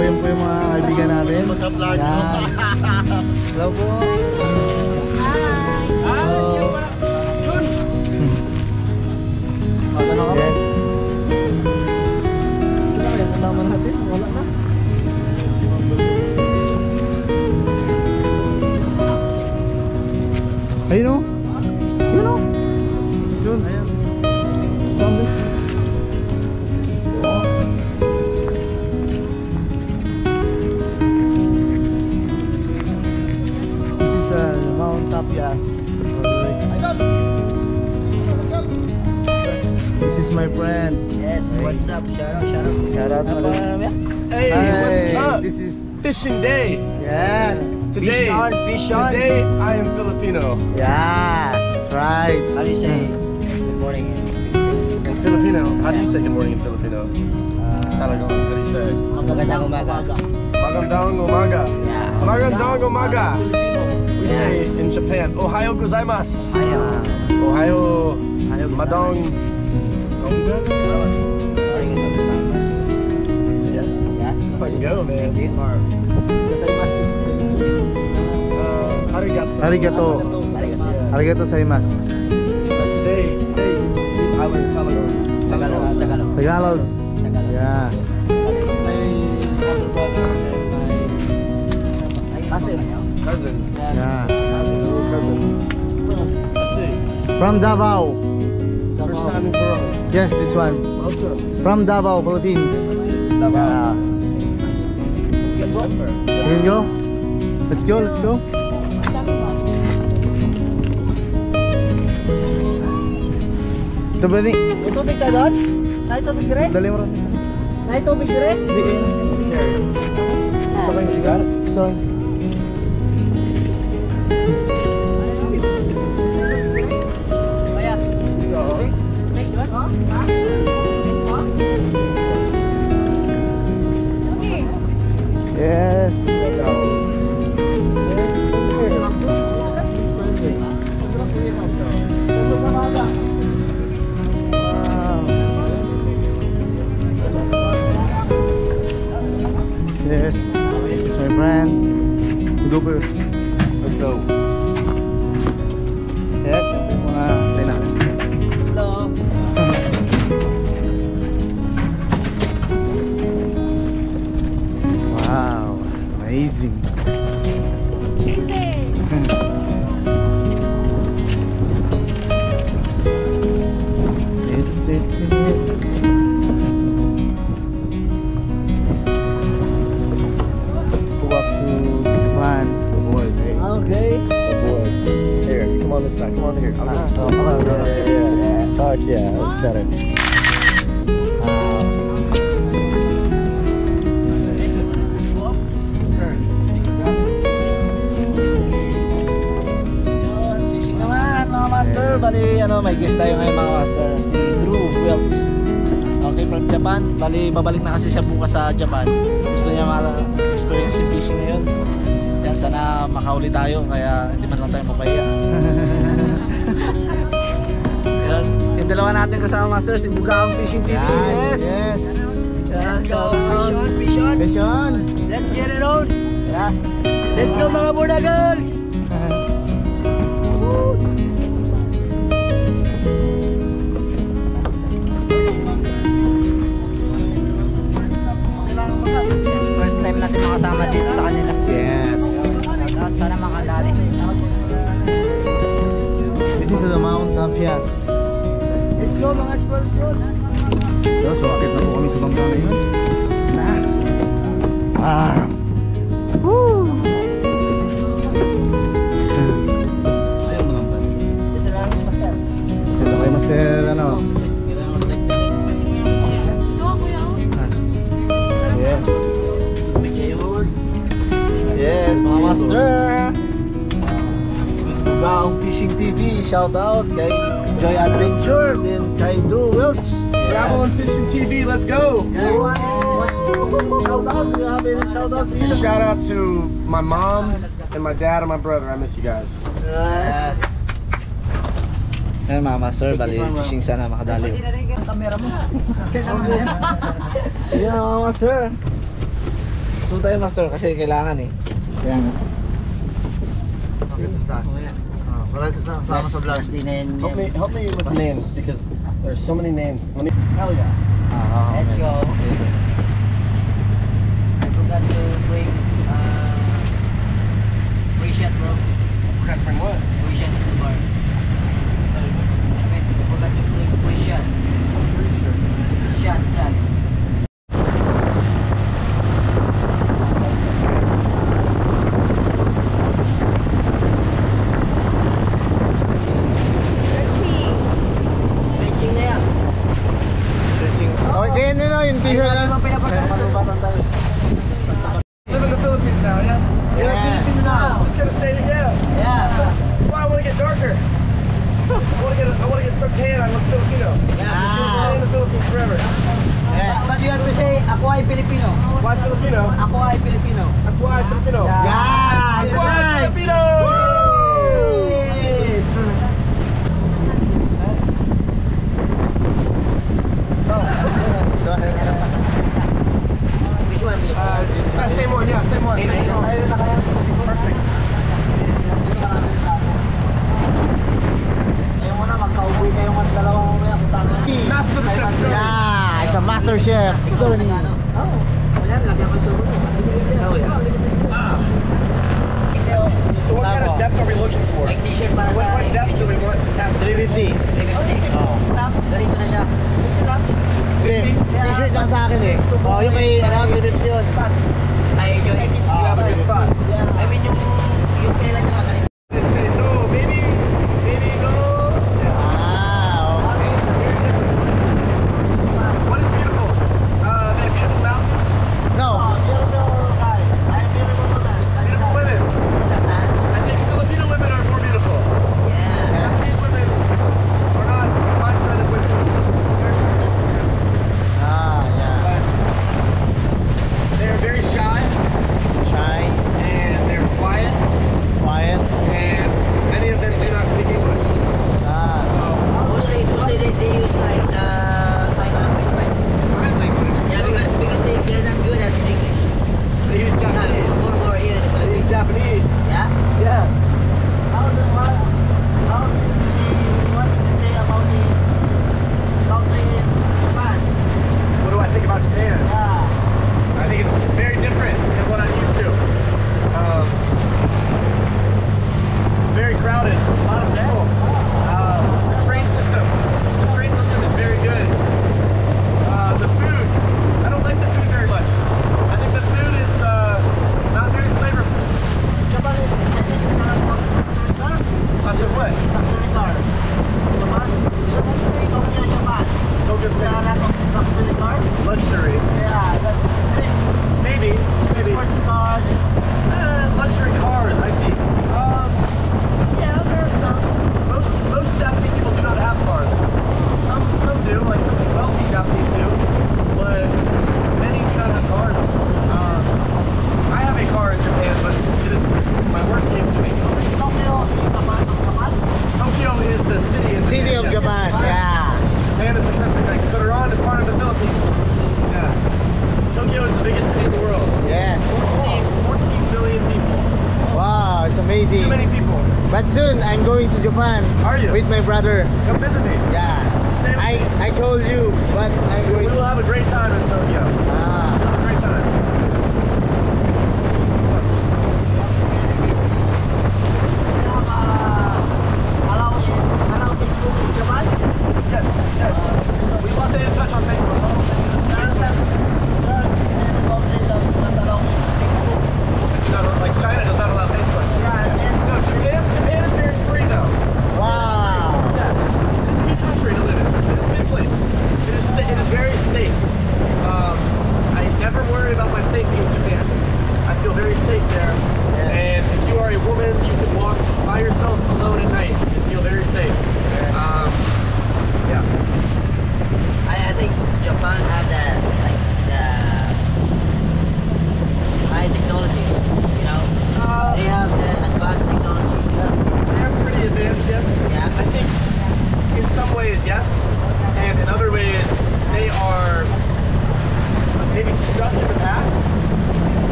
yan po yung mga kaibigan natin. Yan. Hello po. Yes. Kasama natin, wala na. Ayun o. Yun o. Yun. Ayan. This is Mount Tapias. This is my friend. Yes, what's up? Shout out. Hey, what's up? This is Fishing day. yes. Today, Fish on. Today I am Filipino. Yeah, that's right. How do you say good morning In Filipino, how do you say good morning in Filipino? Talagang, how do you say? Magandang umaga. Magandang umaga. Yeah. Magandang umaga. We say in Japan, Ohayo gozaimasu. Ohayo madong gonga. Yeah, that's how you go, man. Arigato. Arigato gozaimasu. Today I learned Tagalog. Tagalog. Yeah. Cousin. Yeah. Cousin. I see. From Davao. First time in Peru. Yes, this one. Welcome. From Davao, Philippines. Davao. Yeah. Here you go. Let's go, let's go. Ito ba ni? May tubig ka doon? May tubig dire? Dali mo rin. May tubig dire? Hindi. Sakay mo sigar? Sakay. Kaya. Tubig doon? Yes. Yes, this is my friend. Gooper. Let's go. Yes, yung mga tayo namin. Hello. Wow, amazing. Okay. Here, come on this side. Come on here. Fuck yeah, that's better. Fishing naman mga master. Bali may guest tayo ngayon mga master. Si Drew Welch. Okay, from Japan. Bali babalik na kasi siya bukas sa Japan. Gusto niya ma-experience si fishing ngayon. Yan, sana makauli tayo kaya hindi man lang tayo mapahiya. Yan, yung dalawa natin kasama master, si Bugaong Fishing TV. Yes. Let's go, fish on. Fish on. Let's get it on. Yes. Let's go mga Borda girls. Yes, first time natin makasama dito sa kanila. Yes. At sana makadali. This is the Mount Tapias. Let's go mga sports bros. So, akit na po kami sa bangka ngayon. Woo! Ayaw mo lang ba? Dito lang yung master. Ito kayo master, ano? Yes. Yes, mga master. Bugaong Fishing TV, shout out kay Joy Adventure, then kay Drew Welch. Travel and Fishing TV, let's go! Shout out, do you have any shout out dito? Shout out to my mom and my dad and my brother. I miss you guys. Yes. Ayan mga master, bali fishing sana makadali. Kamera mo. Sige na mga master. Suot tayo master kasi kailangan eh. Kaya nga. Wala sama sa vlog. Help me with names because there's so many names. Let me. Hell yeah. Let's go. I forgot to bring free shot, bro. Forgot to bring what? Free shot to the bar. Sorry. I forgot to bring free shot. Pretty sure. Shot. Stretching na yan. Okay, ganyan din yung t-shirt na. Malubatan tayo. Live in the Philippines now, yeah? Yeah. I'm just gonna stay together. Yeah. Why I want to get darker? I want to get so tan. I look Filipino. Stay in the Philippines forever. But you have to say, ako ay Filipino. Why Filipino? Ako ay Filipino. Why Filipino? Yeah, it's Why nice. Filipino? Yes. Which one? Same one, yeah, same one. Same one. Perfect. Ayaw mo na, magka-uwi kayong mga dalawa mamaya kung saan. Master Chef story. Yeah, it's a master chef. Ikaw rin yun. Oo. Wala, lagyan ko sa ulo. Oh, yeah. So what kind of depth are we looking for? Like t-shirt para sa... What depth do we want to have? 350. Oh. Dalito na siya. Hindi, t-shirt lang sa akin eh. Oh, yung kay, 350 yun. Ay, yun. You have a good spot. I mean, yung kailan yung magaling. And say, no, baby, no. Ah, okay. What is beautiful? They have beautiful mountains, No. beautiful women. I think Filipino women are more beautiful. Yeah. Japanese women are not fine-threaded women. There's some difference in them. Ah, yeah. But they are very shy Shy, and they're quiet, quiet. and many of them do not speak English. Ah, Mostly they use like sign language, right? Sign language. Yeah, because they're not good at English. They use Japanese. Yeah, more here in the They use Philippines. Japanese. Yeah. Yeah. How do you say, what did you say about the country in Japan? What do I think about Japan? Yeah. I think it's very different than what I'm used to. It's very crowded, a lot of people. The train system is very good. The food, I don't like the food very much. I think the food is not very flavorful. Japan is, I think it's a luxury car. Lots of what? Luxury car. Japan, Tokyo, Japan. Tokyo It's a City. lot of luxury car. Luxury. Yeah, that's great. Maybe. Sports car. Luxury cars, I see. Yeah, there are some. Most Japanese people do not have cars. Some do, like some wealthy Japanese do, but many do not have cars. I have a car in Japan, but it is my work gave to me. Tokyo is a part of Japan. Tokyo is the city in City of Japan, yeah. Japan is the country. Like Kodoran is part of the Philippines. Yeah. Tokyo is the biggest city in the world. Yes. 14 million people. Wow, it's Too amazing. many people. But soon, I'm going to Japan. Are you? With my brother. Come visit me. Yeah. Stay with me. I told you, but I'm We going will to... have a great time in Tokyo. Ah. Have a great time. Allow Facebook in Japan. Yes, yes. We will stay in touch on Facebook. There are some countries that allow Facebook. Like China does not allow Facebook. No, Japan is very free though. Wow. Yeah. It is a good country to live in. It is a good place. It is very safe.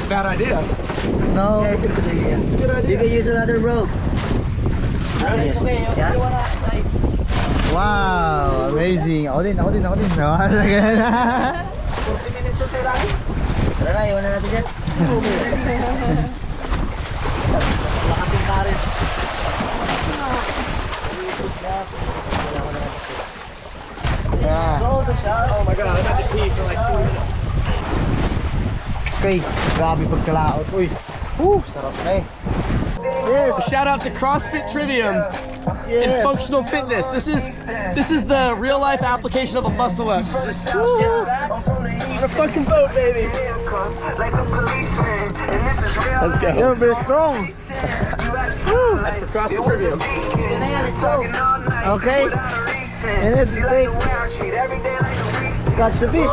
a bad idea. No. Yeah, it's a good idea. It's a good idea. You can use another rope. It's okay. Yeah? You wanna like Wow, amazing. Ako din. No, 40 minutes sa ilalim? Tara na, iwan na natin dyan. Lakas yung karet. Yeah. So the shot. Oh my god, I've had to pee for like 4 minutes. Okay, grabe pagkalaot. Uy. Sarap na eh. Yes. Shout out to CrossFit Trivium and functional fitness. This is the real life application of a muscle up. Just on a fucking boat, baby. Let's go. You're very strong. That's for CrossFit Trivium. Okay. And let's take catch the fish.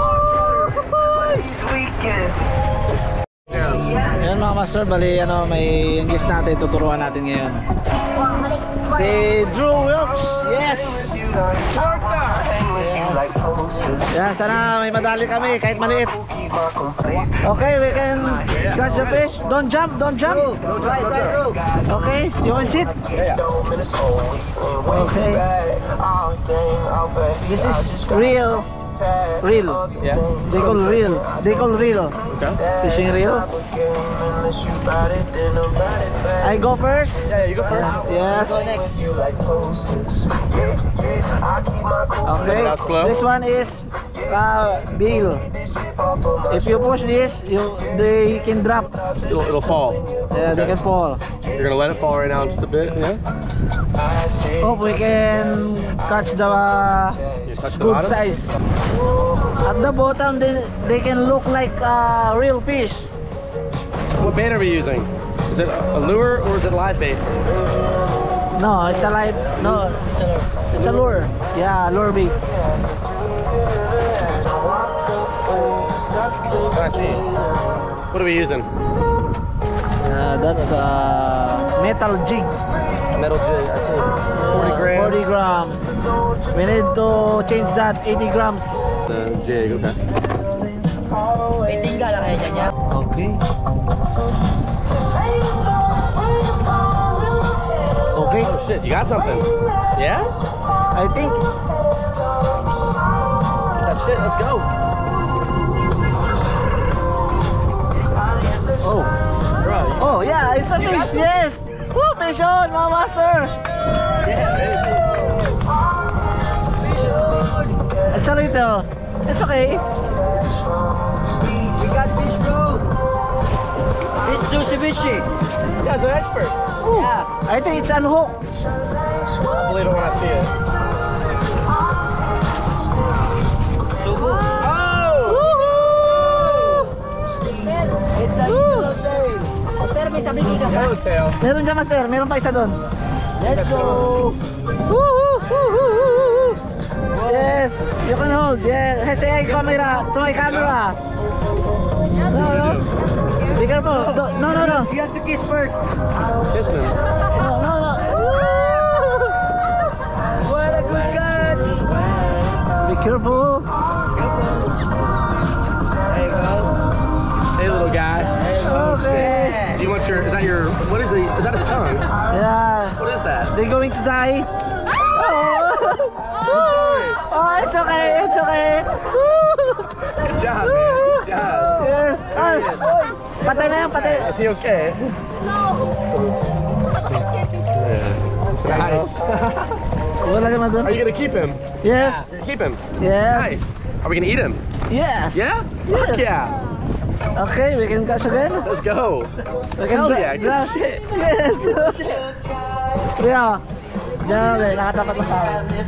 Ayan mga master, bali ano, may yung guest natin, tuturuan natin ngayon. Si Drew Wilkes, yes! Yan, sana may madali kami, kahit maliit. Okay, we can catch the fish. Don't jump, don't jump. Okay, you can sit. Okay. This is reel. Yeah. They call reel. Okay. Fishing reel. I go first. Yeah, you go first. Yes. Okay. That's slow. This one is bill. If you push this, they can drop. It'll fall. Yeah, they can fall. You're gonna let it fall right now just a bit, yeah? Hope we can catch the You touch the good bottom. size. At the bottom, they can look like real fish. What bait are we using? Is it a lure or is it live bait? No, it's a live. No, it's a lure. Yeah, lure bait. I see. What are we using? That's metal jig. Metal jig, I see. 40 grams. 40 grams. We need to change that 80 grams. The jig, okay. May tingga lang kayo dyan yan. Okay. Okay. Oh shit, you got something. Yeah? I think. Get that shit, let's go. Oh. Bro, Oh yeah, it's a fish. Yes. Woo, fish on, mga master. yeah, baby. It's a little. It's okay. We got fish, bro. It's juicy fishy. You guys are an expert. Ooh, I think it's unhooked. I'll believe it when I see it. Sugo. Oh! Woohoo! It's a yellowtail. Pero may sabi ka. Yellowtail. Meron dyan, master. Meron pa isa doon. Let's go. Woohoo! Woohoo! Yes, you can hold. Yeah, say camera to my camera. No. Be careful. No. You have to kiss first. Kissing. No. What a good catch. Be careful. There you go. Hey, little guy. Okay. Do you want is that his tongue? Yeah. What is that? They're going to die. Oh, it's okay. Good job, man. Good job. Yes. Patay na yan, patay. Is he okay? Nice. Wala naman doon. Are you gonna keep him? Yes. You're gonna keep him? Yes. Nice. Are we gonna eat him? Yes. Yeah? Yes. Fuck yeah. Okay, we can catch again. Let's go. We can Hell dra- yeah, good dra- shit. Yes. Yeah. Diyan na, nakatapat na sa akin.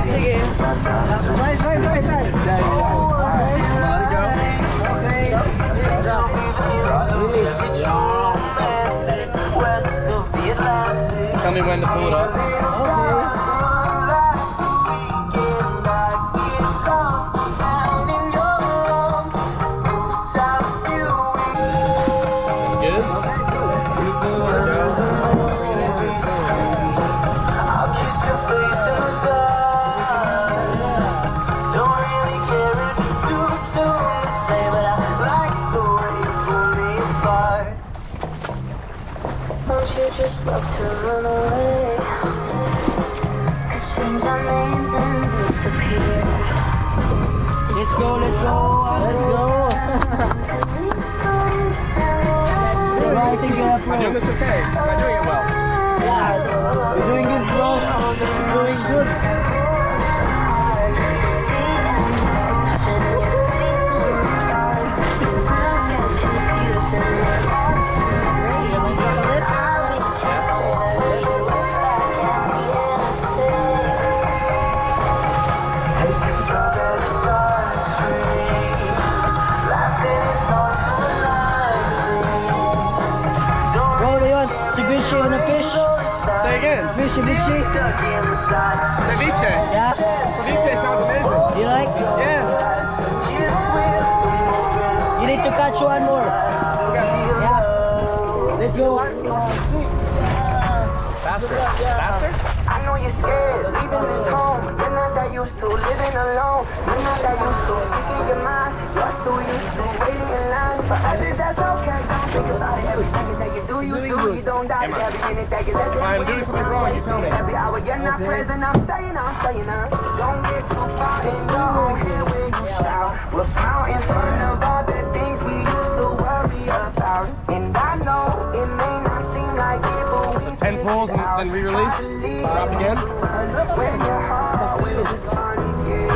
Sige. Try. Let it go. Okay. Tell me when to pull it up. Good? just love to run away. Could change our names and disappear. Let's go, let's go. Let's go. I think you're Am I doing this okay? Am I doing it well? Yeah, you're doing good, bro. You're doing good. Ceviche on a fish? Say again. Fish, ceviche? Ceviche. Yeah. Ceviche sounds amazing. You like? Yeah. You need to catch one more. Yeah. Let's go. Faster. Faster? I know you're scared, leaving this home. You're not that used to living alone. You're not that used to speaking your mind. You're too used to waiting in line for others. That's okay. Don't think about it every second that you do. You don't die every minute that you let them. If I'm doing something wrong, you tell me. Every hour you're not present. I'm saying, don't get too far in your own head where you shout. We'll smile in front of all the things we used to worry about. And I know it may not seem like it, but we 10 pulls and then re-release. Drop again. when your heart will return again.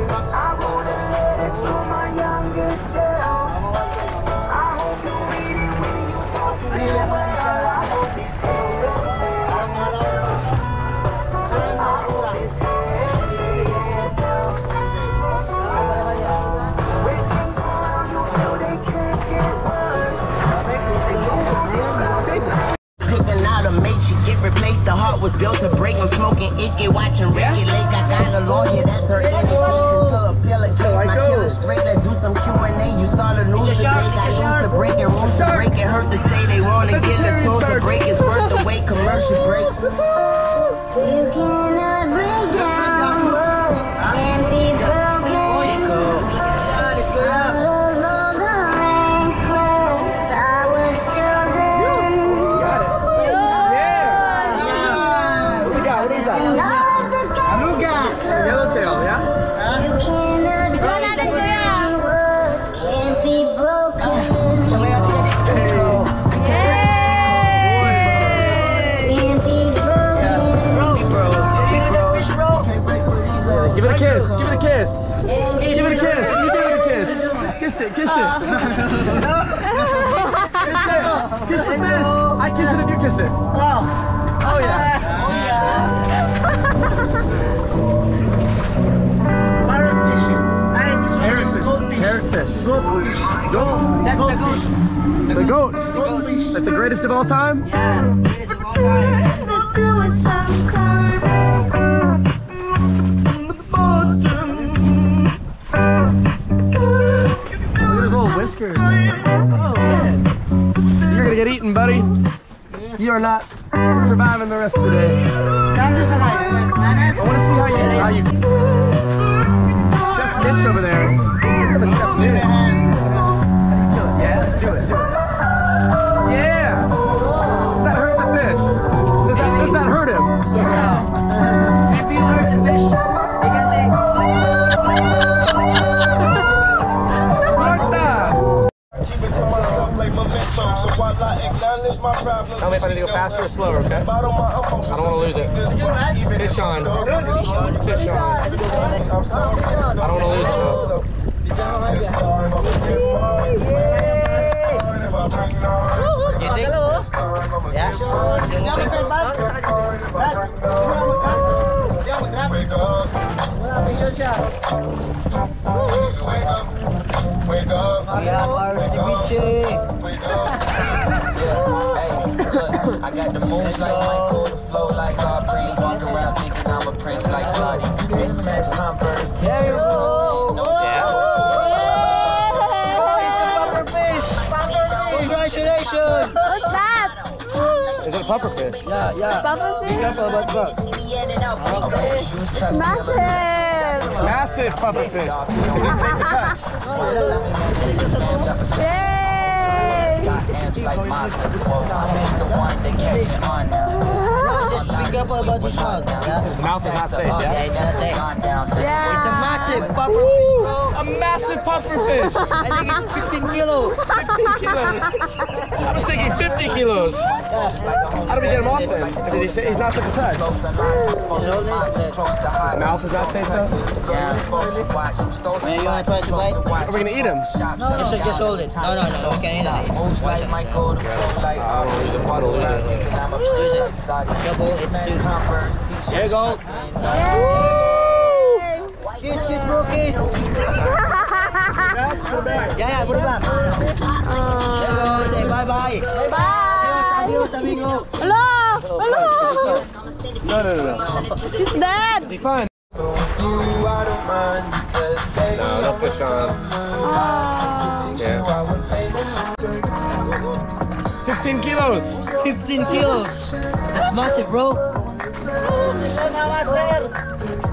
I wanna let it to my younger self. I hope you read it when you don't feel well. I hope it's helps. I hope it's helps. When things around you feel they can't get worse. Picking out a mate, she get replaced. The heart was built to break. I'm smoking icky, watching Ricky Lake. I got a lawyer, that's her any case until a pill case. My killer straight, let's do some Q&A. You saw the news today, got news to break and rules to break. It hurt to say they wanna get the tools to break. It's worth the wait, commercial break. You cannot break down what can't be broken. Although the rain close, I was chosen. What we got? What is that? Yellowtail, yeah? You cannot break down what can't be broken. Can't be broken. Give it a kiss. Give it a kiss. Give it a kiss. You give it a kiss. Kiss it. Kiss it. Kiss it. Kiss the fish. I kiss it if you kiss it. Oh yeah. Parrotfish. Goat. That's the goat. The goat. Like the greatest of all time? Yeah, greatest of all time. Do it sometime. Look at his little whiskers. Oh, man. You're gonna get eaten, buddy. You are not surviving the rest of the day. I want to see how you Chef Mitch over there. Let's have a Chef Mitch. Yeah, do it. Yeah. Does that hurt the fish? Does that hurt him? If you hurt the fish, you can say, Keep it to myself like memento, so while I acknowledge my problems. Tell me if I need to go faster or slower, okay? I don't want to lose it. Fish on. Fish on. I don't want to lose it though. You think? Yeah? Wake up. yeah, our ceviche. Hey, look, I got the moves like Michael, the flow like Aubrey. Walk around thinking I'm a prince like Saudi. They smash Converse. There you go. Congratulations. What's that? Is it a pufferfish? Yeah. Pufferfish? Be careful about bugs. It's massive. Massive pufferfish. Is it safe to touch? Yay! Got amps like monsters. Well, I'm the one they catch on now. Just be careful about his mouth. Yeah? His mouth is not safe, Yeah, yeah? it's not safe. Yeah. It's a massive pufferfish, bro. A massive pufferfish! I think it's 15 kilos. 15 kilos! I was thinking 50 kilos! How do we get him off then? Did he say he's not safe to touch? His mouth is not safe though? Yeah. Man, you wanna try to bite? Are we gonna eat him? Just hold it. No, we can eat it. Use it. Double, it's two. There you go. Kiss, bro, kiss. Yeah, put it back. There you go. Say bye-bye. Bye. Adios, amigo. Hello. Hello. No. He's dead. Is he fine? No, no fish on. Yeah. 15 kilos! 15 kilos. That's massive, bro.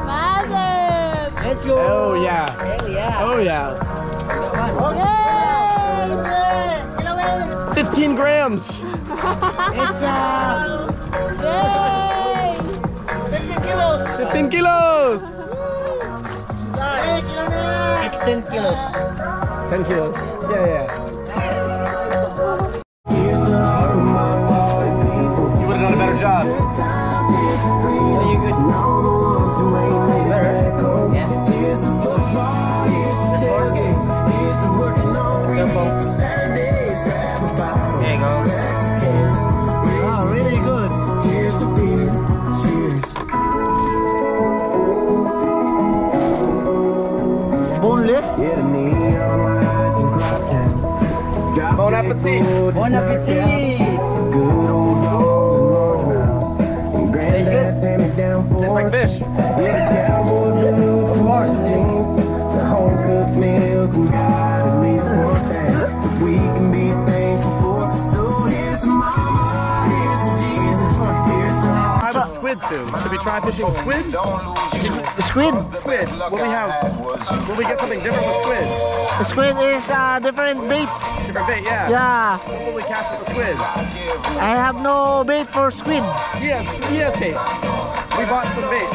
Massive. Let's go. Oh yeah. Hell yeah. Oh yeah. Yay. 15 grams! It's Yay. 15 kilos. 15 kilos! It's 10 kilos. 10 kilos. Yeah. You would have done a better job. Really good. Boneless. Bon appetit! Bon appetit. Tastes like fish. Of course. Squid soon. Should we try fishing squid? Squid. Squid. Will we get something different with squid? Squid is different bait. Different bait, yeah. Yeah. What will we catch with the squid? I have no bait for squid. He has bait. We bought some bait.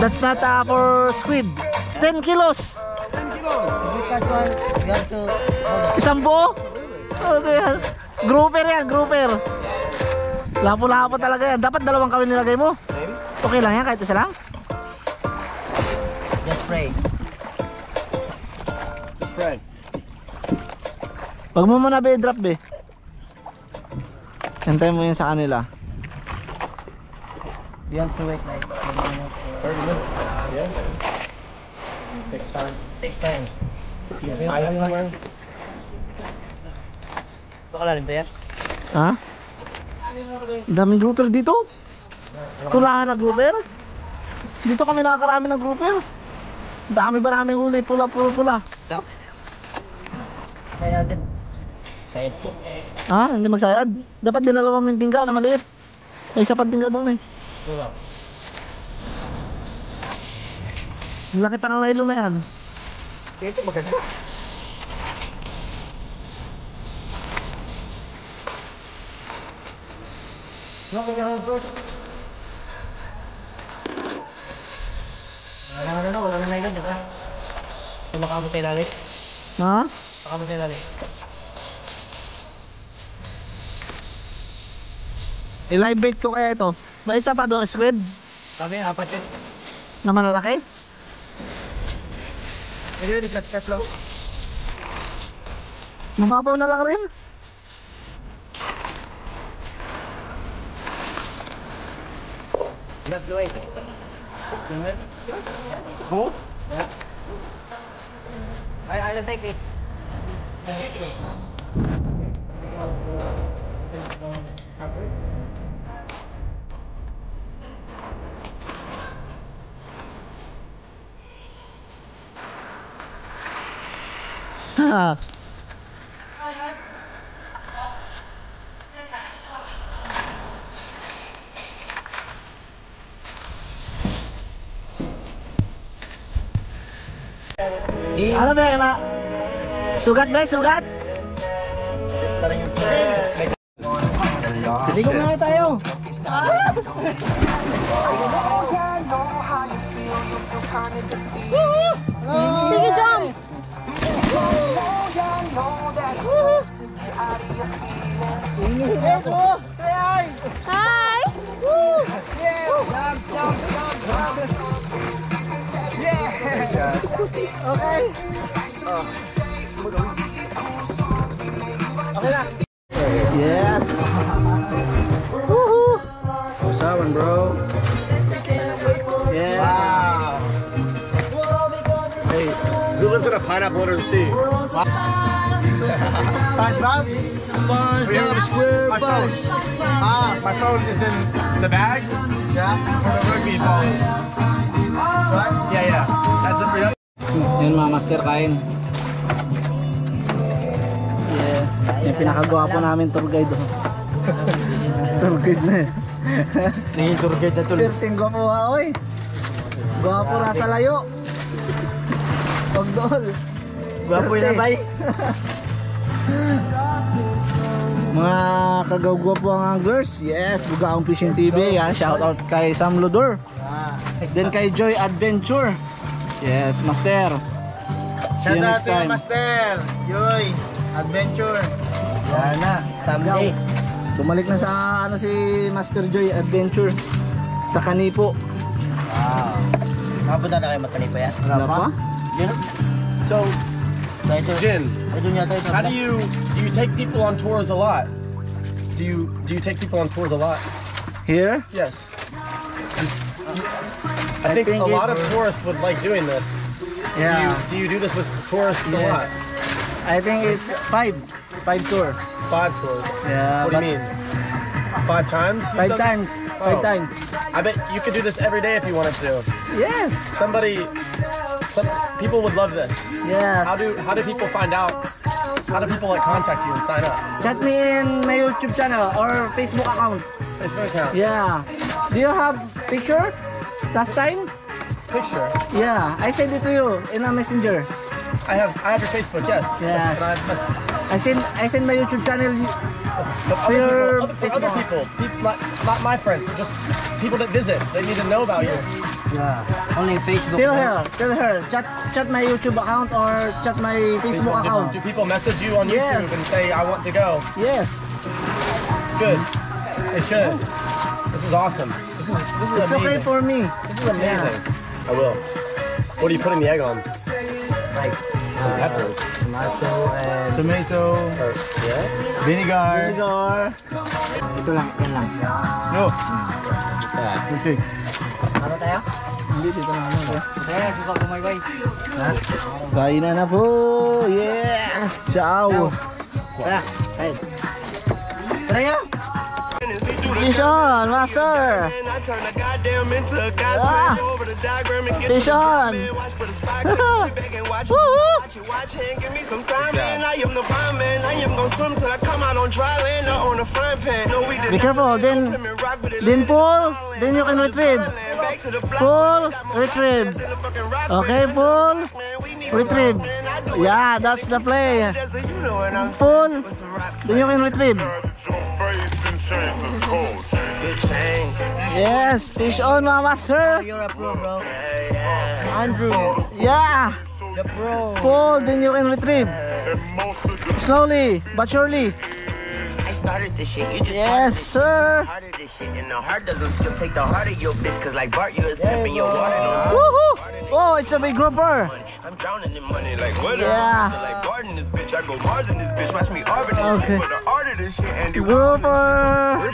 That's not for squid. 10 kilos. 10 kilos. You catch one, you have to hold it. Isang buo? Okay. Grouper yan, grouper. Lapo-lapo talaga yan. Dapat dalawang kami nilagay mo. Okay lang yan, kahit isa lang. Just pray. Just pray. Wag mo muna be, drop be. Hintayin mo yun sa kanila. You have to wait like 30 minutes. Yeah. Takes time. Takes time. Island somewhere. Ito ka lalim to yan? Ha? Daming grouper dito. Tulahan na grouper. Dito kami nakakarami ng grouper. Dami ba namin huli? Pula. Kaya natin. Sayad po. Ha? Hindi magsayad. Dapat dinalawa mo yung tingga na maliit. May isa pang tingga doon eh. Laki pa ng nylon na yan. Ito maganda. Wala na nylon, diba? Makamot tayo lalit. Ha? Makamot tayo lalit. I-live bait ko kaya ito. May isa pa doon, squid. Kami, apat yun. Na malalaki. Pwede yun, tatlo. Mababaw na lang rin. Let's do it. Both? I'll take it. Ha. Ano ba yung sugat guys, sugat? Ligo na tayo. Yeah, I know how you feel kind of defeated. Sige, jump! Yeah, I know that it's tough to get out of your feelings. Hi! Yes. Woohoo! That one, bro. Yeah. Who lives in a pineapple under the sea? SpongeBob? SpongeBob SquarePants. My phone is in the bag. Yeah. For the rugby ball. Yeah. That's it for you. Yun mga master, kain. Yeah. Yung pinakagwapo namin tour guide. Tour guide na eh. Tingin tour guide na tuloy. Perting gwapo ha, oy. Gwapo nasa layo. Pagdol. Gwapo na bay. Mga kagawgwapo ang anglers. Yes, Bugaong Fishing TV. Yan, shout out kay Sam Ludor. Then kay Joy Adventure. Yes, master. See you next time. Master. Joy. Adventure. Yan na, someday. Bumalik na sa ano si Master Joy Adventure sa Kanipo. Wow. Nakapunta na kayo Matanipa yan? Wala pa? Yun. So, So ito, Jin, ito niya ito. how do you take people on tours a lot? Do you take people on tours a lot? Here? Yes. I think a lot of tourists would like doing this. Yeah. Do you do this with tourists a lot? I think it's 5 tour. 5 tours. Yeah. What do you mean? 5 times? You've 5 done times. this? 5 Oh. times. I bet you could do this every day if you wanted to. Yes. People would love this. Yes. How do people find out? How do people like contact you and sign up? Chat me in my YouTube channel or Facebook account. Facebook account. Yeah. Do you have picture? Last time? Picture. Yeah. I sent it to you in a messenger. I have your Facebook. Yes. Yeah. And I send my YouTube channel. but your other people, not my friends, just people that visit. They need to know about you. Yeah. Only Facebook. Tell her. Chat my YouTube account or chat my Facebook account. Do people message you on Yes. YouTube and say, I want to go? Yes. Good. They should. This is awesome. This is It's amazing. okay for me. This is amazing. I will. What are you putting the egg on? Like, Peppers. tomato and... Tomato. Yeah? Vinegar. Vinegar. Ito lang, yan lang. No. Okay. Ano tayo? Hindi dito na ano. Kaya, suka ko may bay. Kain na po. Yes. Ciao. Kain. Tara Tishon, master. Ah. Tishon. Be careful. Then pull. Then you can retrieve. Pull, retrieve. Okay, pull, retrieve. Yeah, that's the play. Pull. Then you can retrieve. Yes, fish on, mga master. You're a pro, bro. Andrew. Yeah. The pro. Pull, then you can retrieve. Slowly, but surely. I started this shit, you just Yes, sir. started this shit, and the heart doesn't skip. Take the heart of your bitch, cause like Bart, you a sip in your water. No, Woohoo! Oh, it's a big grouper. I'm drowning in money like what? Yeah. Like Bart in this bitch, I go Mars in this bitch. Watch me arbit this Okay. shit for the art of this shit, and Grouper.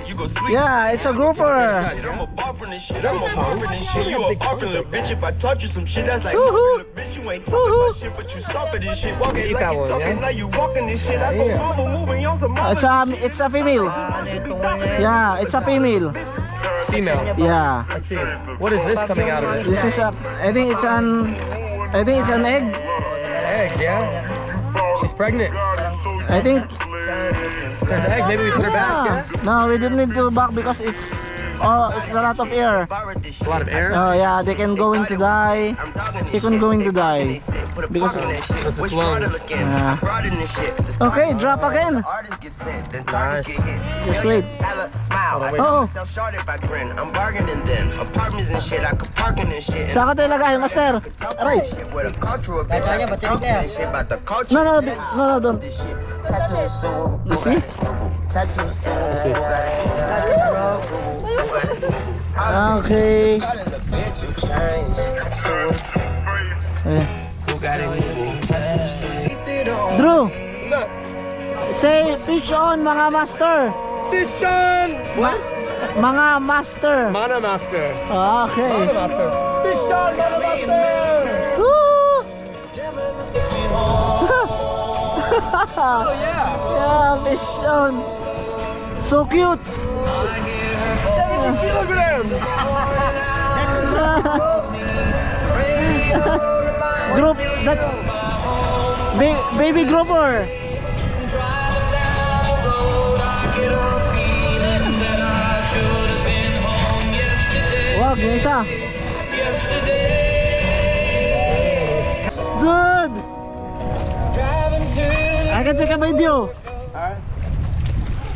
you go sweet. Yeah, it's a grouper. I'm a bar from this shit. I'm a bar from this shit. You a bar from the bitch. If I taught you some shit, that's like Woohoo. look, bitch. You ain't talking about shit, but you suffer this shit. Walking like you talking, now you walking this shit. I go mama moving on some mama. It's a female. Yeah, it's a female. Female. Yeah. I see. What is this coming out of it? This is a. I think it's an egg. Eggs, yeah? She's pregnant. I think. There's eggs. Maybe we put her back, Yeah. yeah? No, we didn't need to back because it's Oh, it's a lot of air. A lot of air? Oh yeah, they can going to die. They can going to die because That's its lungs. yeah. Okay, drop again. Just wait. Oh. Saan ka tayo lagay, master? Aray. No, don't. You see? Okay. Drew, say fish on mga master. Fish on! What? Mga master. Mana Master. Okay. Mana Master. Fish on, Mana Master! Woo! Oh yeah! Yeah, fish on. So cute. 70 kilograms! Group, that's baby grouper. Wag, yung isa. Dude! I can take a video. Alright.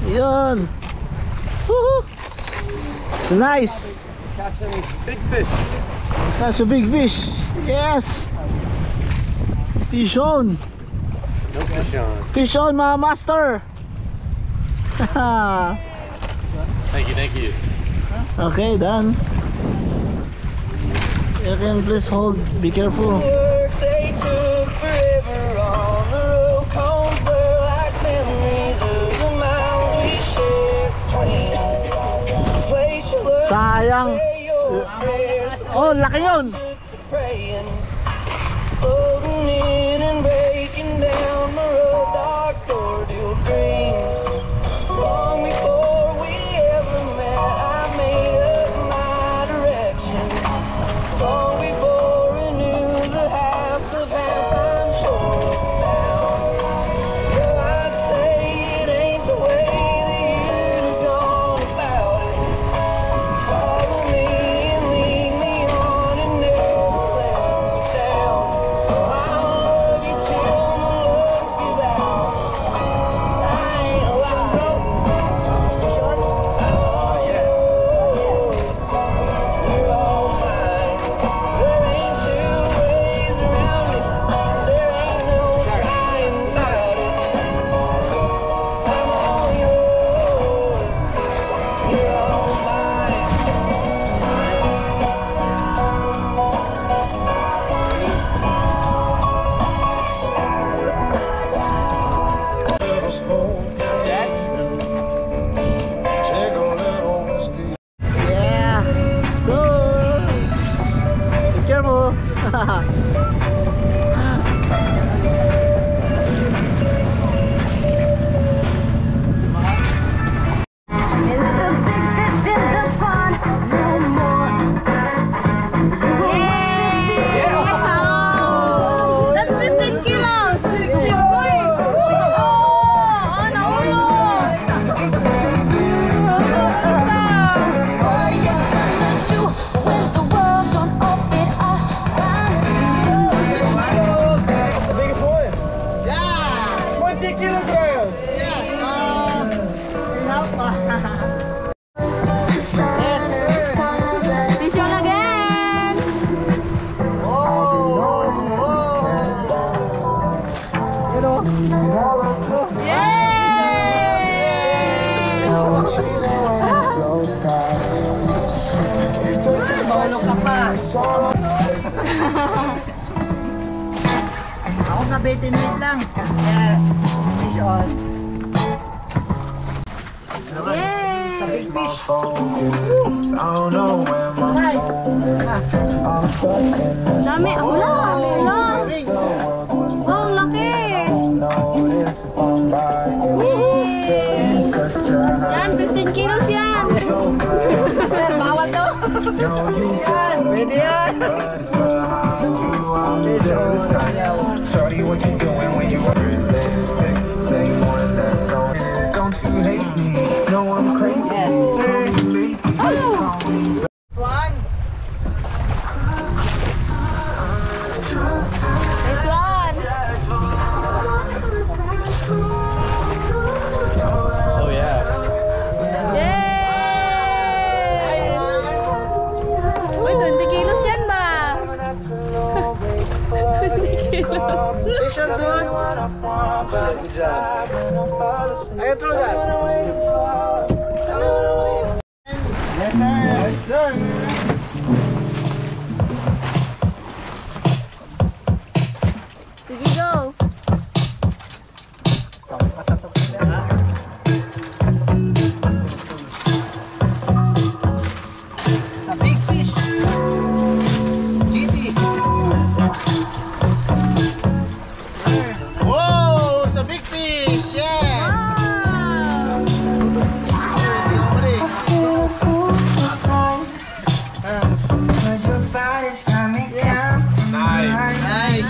Yun. Woohoo! It's nice. Catching big fish. That's a big fish. Yes. Fish on. No fish on. Fish on, mga master. Thank you. Okay, done. You can please hold. Be careful. Sayang. Oh, laki yun. Yeah. Go. Be careful. That's 15 kilos! Uy! That's the biggest one. Yeah! 20 kilograms! Fish on again! Ako nga 20 minutes lang. Yes. Fish on. Yay! Big fish. Dami, wala, dami lang. Oh, ang laki. Yan, 15 kilos yan. Bawal to. Yan. Pwede yan. Shorty, what you doing when you realistic? Say one that's on. Don't you hate me? No, I'm crazy. Call me baby. dude. I throw that. Yes, sir. Sige, go. Sa big fish. GT. Whoa, sa big fish. Yes. Nice. Nice.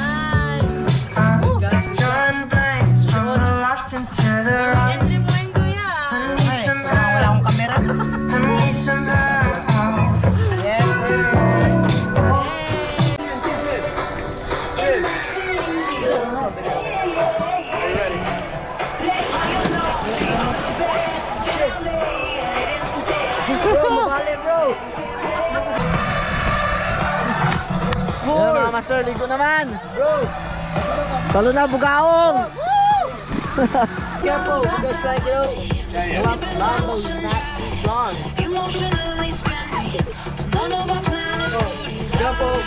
Entry point ko yan. Wala akong kamera. Yes, sir. Yan mga master, ligo naman. Talo na, bugaong. Careful, because like you know, Lambo is not strong. Careful.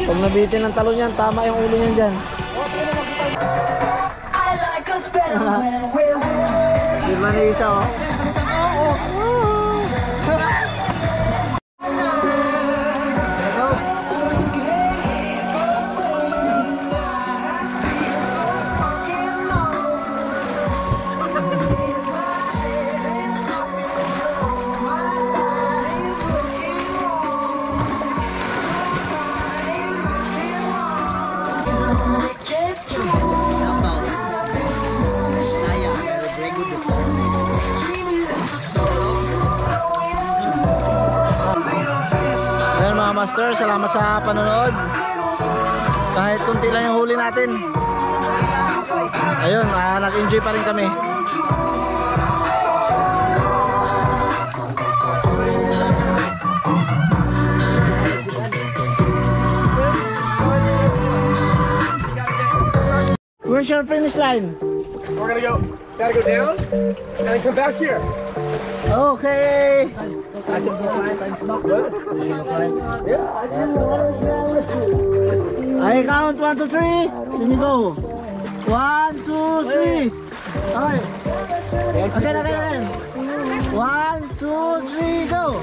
Pag nabitin ng talon yan, tama yung ulo niyan dyan. Di ba na isa oh? Ayan mga master, salamat sa panonood. Kahit kunti lang yung huli natin. Ayun, nag-enjoy pa rin kami. Where's your finish line? We're gonna gotta go down and then come back here. Okay. I count 1, 2, 3. Then you go. 1, 2, 3. Okay. Again. 1, 2, 3, go.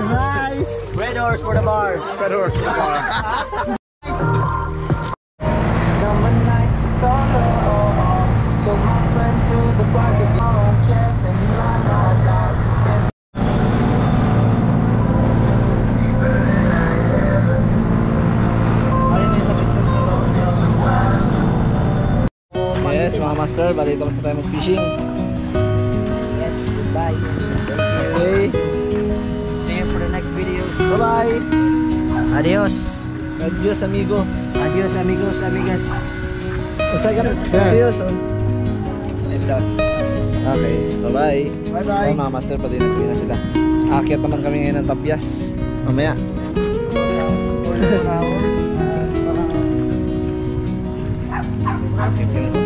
Nice. Red horse for the bar. Red horse. Summer nights is all over. So my friend to the bar to get on cash and la. Yes, mga master, bali tapos na tayo mag-fishing. Yes, goodbye. Okay. See you for the next video. Bye-bye. Adios. Adios, amigo. Adios, amigos, amigas. Masay ka na. Adios. Okay, bye-bye. Bye-bye. Mga master, pati nag-uwi na sila. Aakyat naman kami ngayon ng Tapyas. Mamaya. Aakyat kami.